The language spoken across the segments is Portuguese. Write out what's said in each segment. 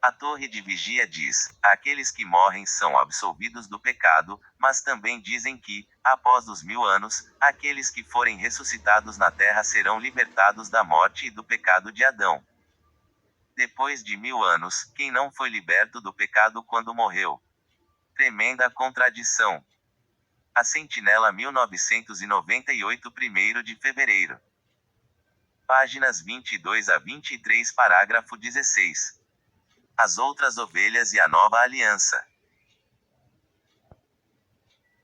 A torre de vigia diz: aqueles que morrem são absolvidos do pecado, mas também dizem que, após os 1000 anos, aqueles que forem ressuscitados na terra serão libertados da morte e do pecado de Adão. Depois de 1000 anos, quem não foi liberto do pecado quando morreu? Tremenda contradição. A Sentinela 1998, 1º de fevereiro. Páginas 22 a 23, parágrafo 16. As outras ovelhas e a nova aliança.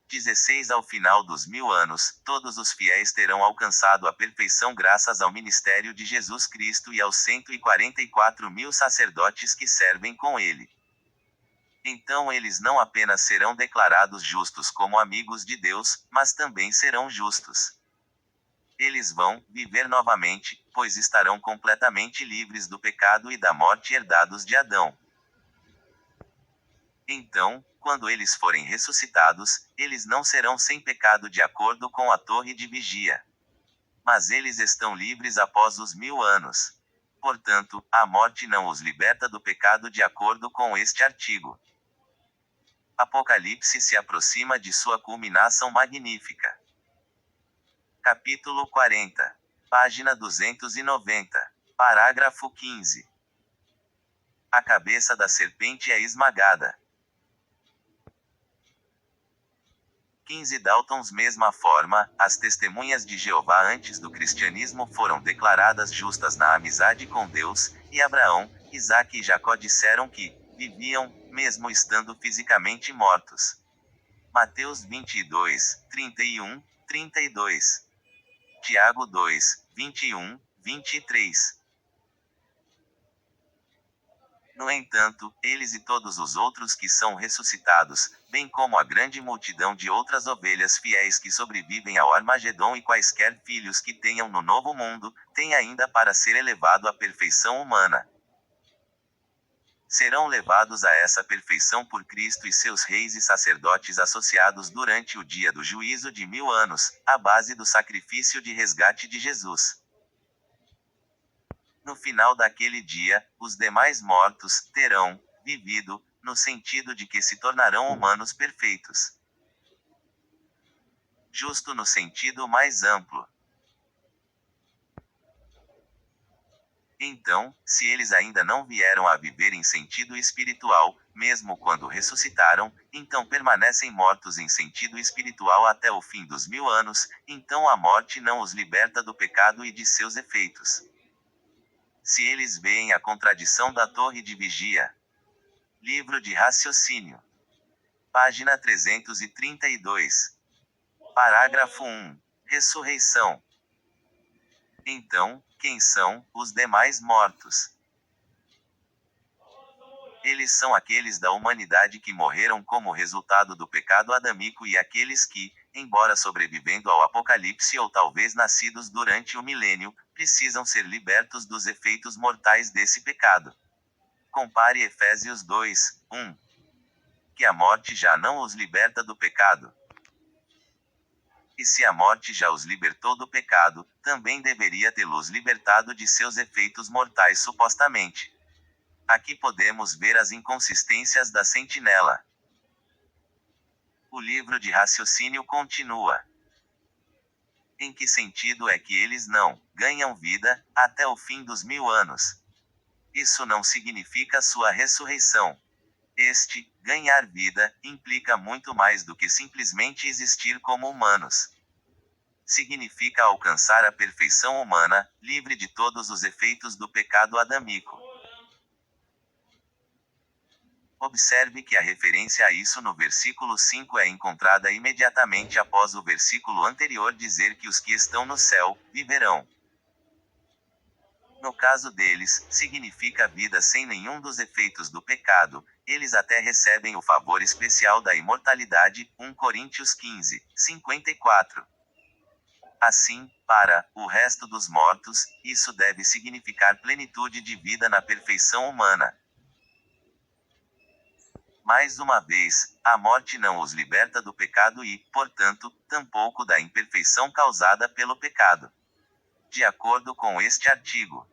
16 Ao final dos 1000 anos, todos os fiéis terão alcançado a perfeição graças ao ministério de Jesus Cristo e aos 144.000 sacerdotes que servem com ele. Então eles não apenas serão declarados justos como amigos de Deus, mas também serão justos. Eles vão viver novamente, pois estarão completamente livres do pecado e da morte herdados de Adão. Então, quando eles forem ressuscitados, eles não serão sem pecado de acordo com a torre de vigia. Mas eles estão livres após os 1000 anos. Portanto, a morte não os liberta do pecado de acordo com este artigo. Apocalipse se aproxima de sua culminação magnífica. Capítulo 40. Página 290. Parágrafo 15. A cabeça da serpente é esmagada. 15 Daltons. Mesma forma, as testemunhas de Jeová antes do cristianismo foram declaradas justas na amizade com Deus, e Abraão, Isaque e Jacó disseram que viviam, mesmo estando fisicamente mortos. Mateus 22, 31, 32. Tiago 2, 21, 23. No entanto, eles e todos os outros que são ressuscitados, bem como a grande multidão de outras ovelhas fiéis que sobrevivem ao Armagedon e quaisquer filhos que tenham no novo mundo, têm ainda para ser elevado à perfeição humana. Serão levados a essa perfeição por Cristo e seus reis e sacerdotes associados durante o dia do juízo de 1000 anos, à base do sacrifício de resgate de Jesus. No final daquele dia, os demais mortos terão vivido, no sentido de que se tornarão humanos perfeitos. Justo no sentido mais amplo. Então, se eles ainda não vieram a viver em sentido espiritual, mesmo quando ressuscitaram, então permanecem mortos em sentido espiritual até o fim dos 1000 anos, então a morte não os liberta do pecado e de seus efeitos. Se eles veem a contradição da torre de vigia. Livro de Raciocínio. Página 332. Parágrafo 1. Ressurreição. Então, quem são os demais mortos? Eles são aqueles da humanidade que morreram como resultado do pecado adâmico e aqueles que, embora sobrevivendo ao Apocalipse ou talvez nascidos durante o milênio, precisam ser libertos dos efeitos mortais desse pecado. Compare Efésios 2, 1. Que a morte já não os liberta do pecado. E se a morte já os libertou do pecado, também deveria tê-los libertado de seus efeitos mortais supostamente. Aqui podemos ver as inconsistências da sentinela. O livro de raciocínio continua. Em que sentido é que eles não ganham vida até o fim dos 1000 anos? Isso não significa sua ressurreição. Este, ganhar vida, implica muito mais do que simplesmente existir como humanos. Significa alcançar a perfeição humana, livre de todos os efeitos do pecado adâmico. Observe que a referência a isso no versículo 5 é encontrada imediatamente após o versículo anterior dizer que os que estão no céu, viverão. No caso deles, significa vida sem nenhum dos efeitos do pecado, eles até recebem o favor especial da imortalidade, 1 Coríntios 15, 54. Assim, para o resto dos mortos, isso deve significar plenitude de vida na perfeição humana. Mais uma vez, a morte não os liberta do pecado e, portanto, tampouco da imperfeição causada pelo pecado. De acordo com este artigo.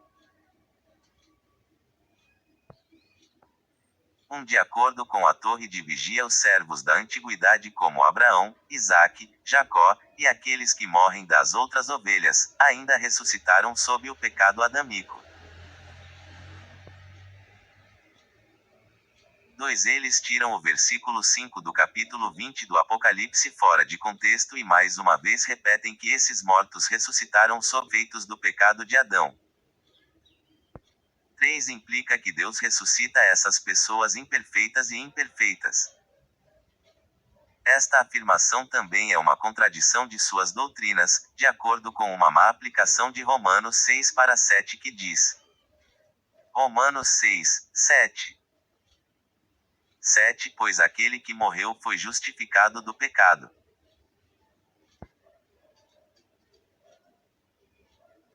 De acordo com a torre de vigia, os servos da antiguidade como Abraão, Isaque, Jacó, e aqueles que morrem das outras ovelhas, ainda ressuscitaram sob o pecado adâmico. 2. Eles tiram o versículo 5 do capítulo 20 do Apocalipse fora de contexto e mais uma vez repetem que esses mortos ressuscitaram sob efeitos do pecado de Adão. 3. Implica que Deus ressuscita essas pessoas imperfeitas e imperfeitas. Esta afirmação também é uma contradição de suas doutrinas, de acordo com uma má aplicação de Romanos 6:7 que diz: Romanos 6:7. 7. Pois aquele que morreu foi justificado do pecado.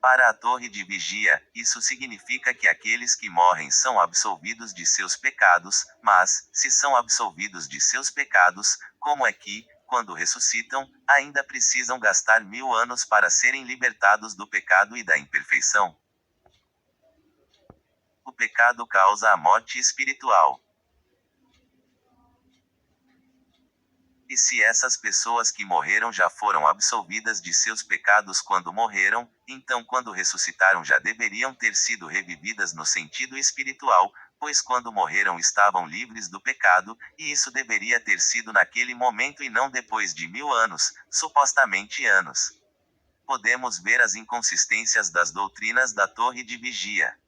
Para a torre de vigia, isso significa que aqueles que morrem são absolvidos de seus pecados, mas, se são absolvidos de seus pecados, como é que, quando ressuscitam, ainda precisam gastar 1000 anos para serem libertados do pecado e da imperfeição? O pecado causa a morte espiritual. E se essas pessoas que morreram já foram absolvidas de seus pecados quando morreram, então quando ressuscitaram já deveriam ter sido revividas no sentido espiritual, pois quando morreram estavam livres do pecado, e isso deveria ter sido naquele momento e não depois de 1000 anos, supostamente anos. Podemos ver as inconsistências das doutrinas da torre de vigia.